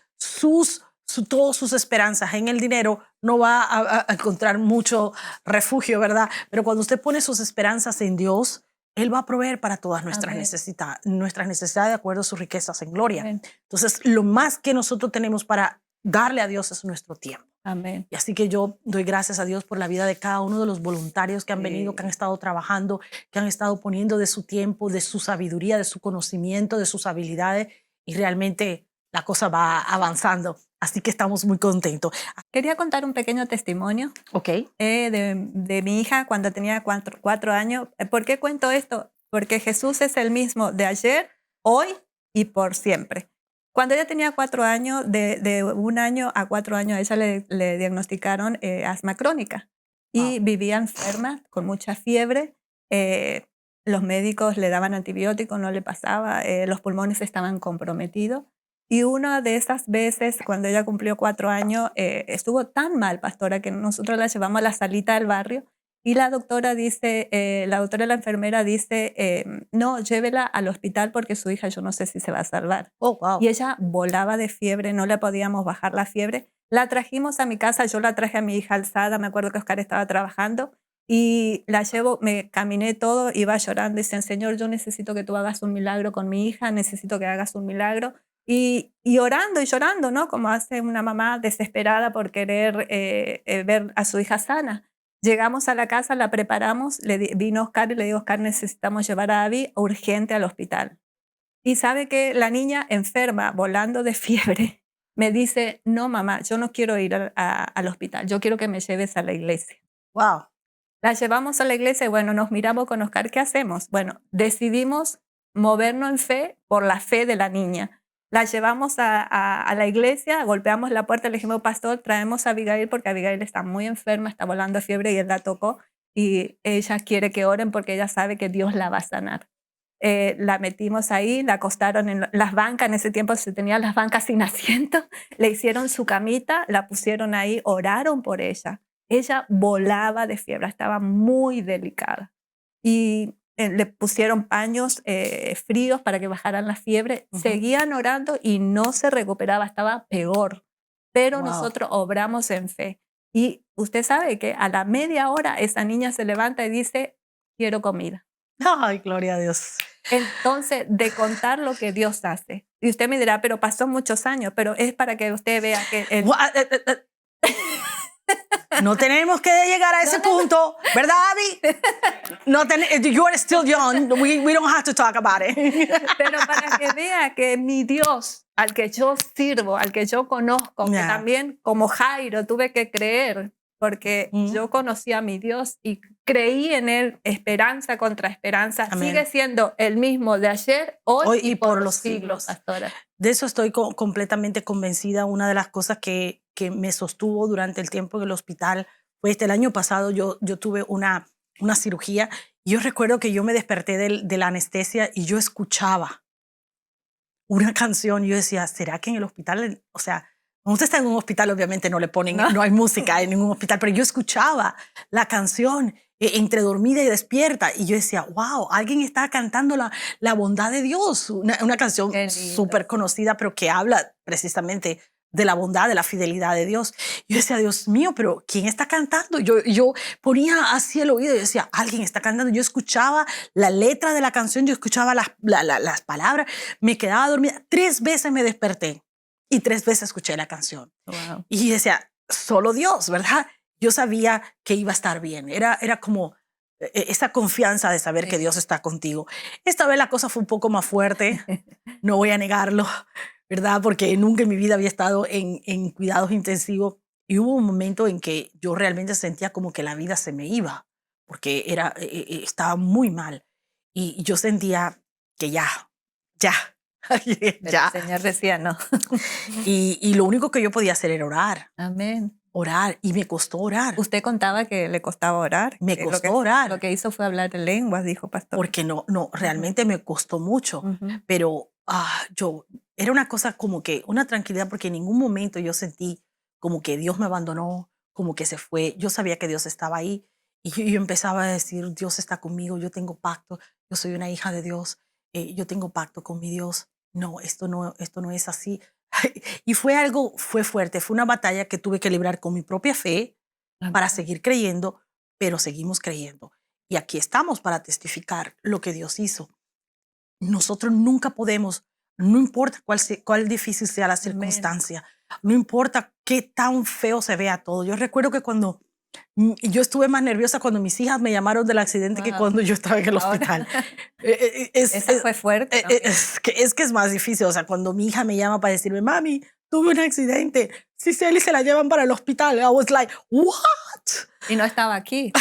todas sus esperanzas en el dinero, no va a encontrar mucho refugio, ¿verdad? Pero cuando usted pone sus esperanzas en Dios, Él va a proveer para todas nuestras necesidades de acuerdo a sus riquezas en gloria. Amén. Entonces, lo más que nosotros tenemos para darle a Dios es nuestro tiempo. Amén. Y así que yo doy gracias a Dios por la vida de cada uno de los voluntarios que han venido, que han estado trabajando, que han estado poniendo de su tiempo, de su sabiduría, de su conocimiento, de sus habilidades, y realmente la cosa va avanzando. Así que estamos muy contentos. Quería contar un pequeño testimonio de mi hija cuando tenía 4 años. ¿Por qué cuento esto? Porque Jesús es el mismo de ayer, hoy y por siempre. Cuando ella tenía 4 años, de 1 año a 4 años, a ella le diagnosticaron asma crónica y vivía enferma con mucha fiebre. Los médicos le daban antibióticos, no le pasaba, los pulmones estaban comprometidos. Y una de esas veces, cuando ella cumplió 4 años, estuvo tan mal, pastora, que nosotros la llevamos a la salita del barrio y la doctora la enfermera dice, no, llévela al hospital porque su hija yo no sé si se va a salvar. Oh, wow. Y ella volaba de fiebre, no le podíamos bajar la fiebre. La trajimos a mi casa, yo la traje a mi hija alzada, me acuerdo que Oscar estaba trabajando y la llevo, me caminé todo, iba llorando y decían, Señor, yo necesito que tú hagas un milagro con mi hija, necesito que hagas un milagro. y orando y llorando, ¿no? Como hace una mamá desesperada por querer ver a su hija sana. Llegamos a la casa, la preparamos, vino Oscar y le digo, Oscar, necesitamos llevar a Abby urgente al hospital. Y sabe que la niña enferma, volando de fiebre, me dice, no mamá, yo no quiero ir al hospital, yo quiero que me lleves a la iglesia. Wow. La llevamos a la iglesia y bueno, nos miramos con Oscar, ¿qué hacemos? Bueno, decidimos movernos en fe por la fe de la niña. La llevamos a la iglesia, golpeamos la puerta, le dijimos, pastor, traemos a Abigail porque Abigail está muy enferma, está volando de fiebre y él la tocó y ella quiere que oren porque ella sabe que Dios la va a sanar. La metimos ahí, la acostaron en las bancas, en ese tiempo se tenían las bancas sin asiento, le hicieron su camita, la pusieron ahí, oraron por ella. Ella volaba de fiebre, estaba muy delicada. Y le pusieron paños fríos para que bajaran la fiebre. Seguían orando y no se recuperaba, estaba peor. Pero nosotros obramos en fe. Y usted sabe que a la media hora esa niña se levanta y dice, quiero comida. Ay, gloria a Dios. Entonces, de contar lo que Dios hace. Y usted me dirá, pero pasó muchos años, pero es para que usted vea que... No tenemos que llegar a ese punto, ¿verdad, Abby? No you are still young. We don't have to talk about it. Pero para que vea que mi Dios, al que yo sirvo, al que yo conozco, que también como Jairo tuve que creer, porque yo conocí a mi Dios y creí en él, esperanza contra esperanza. Amén. Sigue siendo el mismo de ayer, hoy y por los siglos, pastora. De eso estoy completamente convencida. Una de las cosas que me sostuvo durante el tiempo en el hospital fue el año pasado yo tuve una cirugía y yo recuerdo que yo me desperté de la anestesia y yo escuchaba una canción y yo decía, ¿será que en el hospital, o sea, cuando usted está en un hospital obviamente no le ponen, no hay música en ningún hospital, pero yo escuchaba la canción entre dormida y despierta y yo decía, wow, alguien está cantando la bondad de Dios, una canción súper conocida pero que habla precisamente de la bondad, de la fidelidad de Dios. Yo decía, Dios mío, pero ¿quién está cantando? Yo ponía así el oído y decía, alguien está cantando. Yo escuchaba la letra de la canción, yo escuchaba las palabras, me quedaba dormida. 3 veces me desperté y 3 veces escuché la canción. Wow. Y decía, solo Dios, ¿verdad? Yo sabía que iba a estar bien. Era como esa confianza de saber que Dios está contigo. Esta vez la cosa fue un poco más fuerte, no voy a negarlo, ¿verdad? Porque nunca en mi vida había estado en cuidados intensivos y hubo un momento en que yo realmente sentía como que la vida se me iba, porque estaba muy mal y yo sentía que ya. El Señor decía no. y lo único que yo podía hacer era orar. Amén. Orar, y me costó orar. Usted contaba que le costaba orar. Me costó orar. Lo que hizo fue hablar en lenguas, dijo pastor. Porque no, realmente me costó mucho, pero yo, era una cosa como que, una tranquilidad, porque en ningún momento yo sentí como que Dios me abandonó, como que se fue. Yo sabía que Dios estaba ahí y yo empezaba a decir, Dios está conmigo, yo tengo pacto, yo soy una hija de Dios, yo tengo pacto con mi Dios. No, esto no es así. Y fue fuerte, fue una batalla que tuve que librar con mi propia fe para seguir creyendo, pero seguimos creyendo. Y aquí estamos para testificar lo que Dios hizo. Nosotros nunca podemos, no importa cuál difícil sea la circunstancia, no importa qué tan feo se vea todo. Yo recuerdo que cuando yo estuve más nerviosa cuando mis hijas me llamaron del accidente que cuando yo estaba en el hospital. Esa fue fuerte. Es que es más difícil. O sea, cuando mi hija me llama para decirme, mami, tuve un accidente. Cicely se la llevan para el hospital. I was like, what? Y no estaba aquí.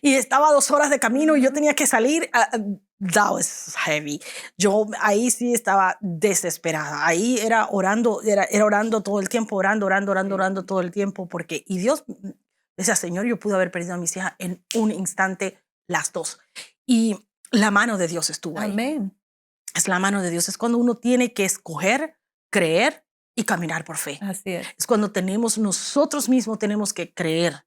Y estaba 2 horas de camino y yo tenía que salir. That was heavy. Yo ahí sí estaba desesperada. Ahí era orando, era orando todo el tiempo, orando todo el tiempo. Y Dios decía, Señor, yo pude haber perdido a mis hijas en un instante, las 2. Y la mano de Dios estuvo ahí. Amén. Es la mano de Dios. Es cuando uno tiene que escoger, creer y caminar por fe. Así es. Es cuando nosotros mismos tenemos que creer.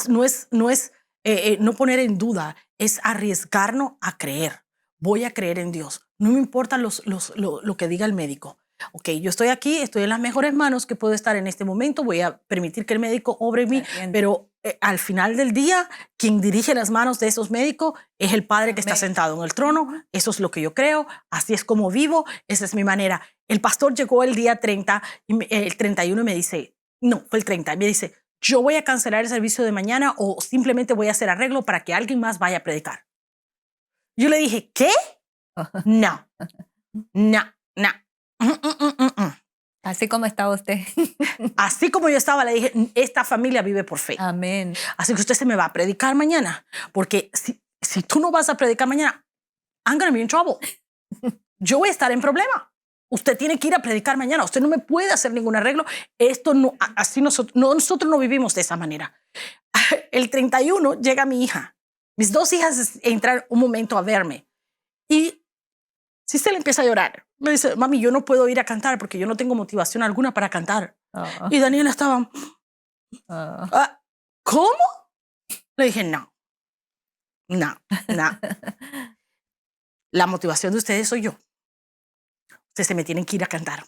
No es no poner en duda, es arriesgarnos a creer. Voy a creer en Dios. No me importa lo que diga el médico. Ok, yo estoy aquí, estoy en las mejores manos que puedo estar en este momento. Voy a permitir que el médico obre en mí, pero al final del día, quien dirige las manos de esos médicos es el Padre que está sentado en el trono. Eso es lo que yo creo. Así es como vivo. Esa es mi manera. El pastor llegó el día 30, el 31 y me dice, no, fue el 30, y me dice, yo voy a cancelar el servicio de mañana o simplemente voy a hacer arreglo para que alguien más vaya a predicar. Yo le dije, ¿qué? No, no, no. Así como estaba usted. Así como yo estaba, le dije, esta familia vive por fe. Amén. Así que usted se me va a predicar mañana, porque si tú no vas a predicar mañana, I'm going to be in trouble. Yo voy a estar en problema. Usted tiene que ir a predicar mañana. Usted no me puede hacer ningún arreglo. Esto no, así nosotros no vivimos de esa manera. El 31 llega mi hija. Mis dos hijas entran un momento a verme y si se le empieza a llorar. Me dice, mami, yo no puedo ir a cantar porque yo no tengo motivación alguna para cantar. Y Daniela estaba, ¿cómo? Le dije, no. La motivación de ustedes soy yo. Ustedes se me tienen que ir a cantar.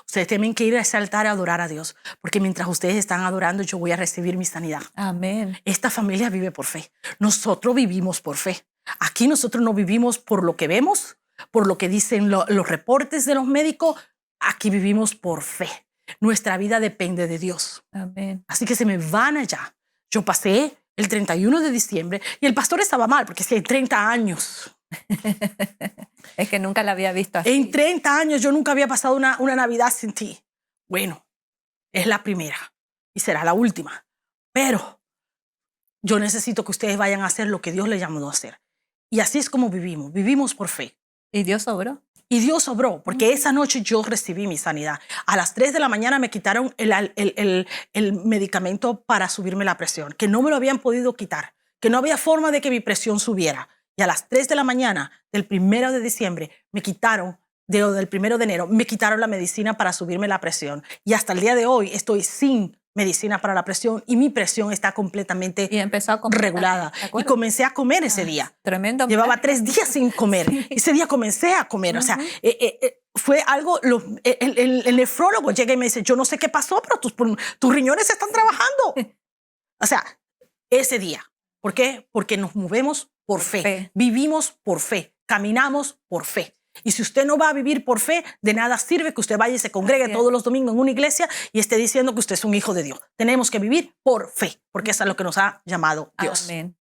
Ustedes tienen que ir a ese altar a adorar a Dios, porque mientras ustedes están adorando, yo voy a recibir mi sanidad. Amén. Esta familia vive por fe. Nosotros vivimos por fe. Aquí nosotros no vivimos por lo que vemos, por lo que dicen los reportes de los médicos. Aquí vivimos por fe. Nuestra vida depende de Dios. Amén. Así que se me van allá. Yo pasé el 31 de diciembre y el pastor estaba mal porque si hay 30 años. Es que nunca la había visto así. En 30 años yo nunca había pasado una Navidad sin ti. Bueno, es la primera y será la última. Pero yo necesito que ustedes vayan a hacer lo que Dios les llamó a hacer. Y así es como vivimos. Vivimos por fe. ¿Y Dios obró? Y Dios obró, porque esa noche yo recibí mi sanidad. A las 3 de la mañana me quitaron el medicamento para subirme la presión, que no me lo habían podido quitar, que no había forma de que mi presión subiera. Y a las 3 de la mañana del 1 de diciembre me quitaron, del 1 de enero, me quitaron la medicina para subirme la presión. Y hasta el día de hoy estoy sin medicina para la presión y mi presión está completamente regulada. Y comencé a comer ese día. Tremendo. Llevaba 3 días sin comer. Sí. Ese día comencé a comer. O sea, fue algo, el nefrólogo llega y me dice, yo no sé qué pasó, pero tus riñones están trabajando. O sea, ese día. ¿Por qué? Porque nos movemos por fe. Vivimos por fe. Caminamos por fe. Y si usted no va a vivir por fe, de nada sirve que usted vaya y se congregue todos los domingos en una iglesia y esté diciendo que usted es un hijo de Dios. Tenemos que vivir por fe, porque eso es lo que nos ha llamado Dios. Amén.